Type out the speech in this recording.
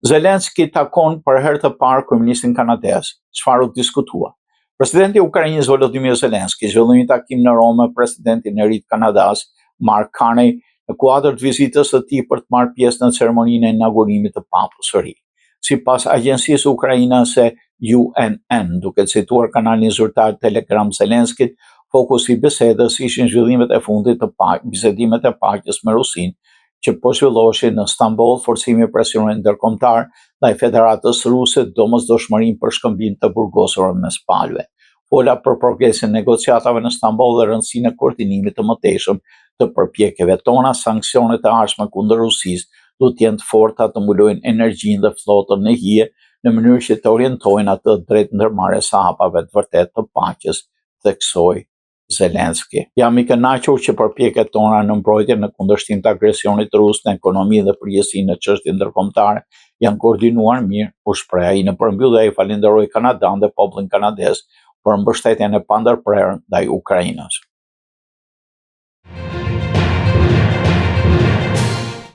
Zelenski takon për herë të parë kryeministin kanadez. Çfarë u diskutua? Presidenti i Ukrainës Volodymyr Zelenski zhvilloi një takim në Romë me presidentin e ri të Kanadas, Mark Carney, në kuadër të vizitës së tij për të marrë pjesë në ceremoninë e inaugurimit të papës së ri. Sipas agjencisë ukrainase UNN, duke cituar kanalin zyrtar Telegram Zelenskit, fokusi i bisedës ishin zhvillimet e fundit të bisedimet e paqes me Rusinë, që po zhvilloheshin në Stamboll, forcimi presionin ndërkombëtar ndaj Federatës Ruse, domosdoshmërinë për shkëmbim të burgosur mes palëve. Fola për progresin e negociatave në Stamboll dhe rëndësinë e koordinimit të mëtejshëm të përpjekjeve tona. Sanksionet e ardhshme kundër Rusisë duhet të jenë të forta, të mbulojnë energjinë dhe flotën në hije në mënyrë që të orientojnë atë drejt ndërmarrjes së hapave të vërtetë të paqes, theksoi Zelenski. Jam i kënaqur që përpjekjet tona në mbrojtje në kundërshtim të agresionit rus në ekonomi dhe përgjithësi në çështje ndërkombëtare janë koordinuar mirë, u shpreh ai. Në përmbyllje ai falenderoi Kanadan dhe popullin kanadez për mbështetjen e pandërprerë ndaj Ukrainës.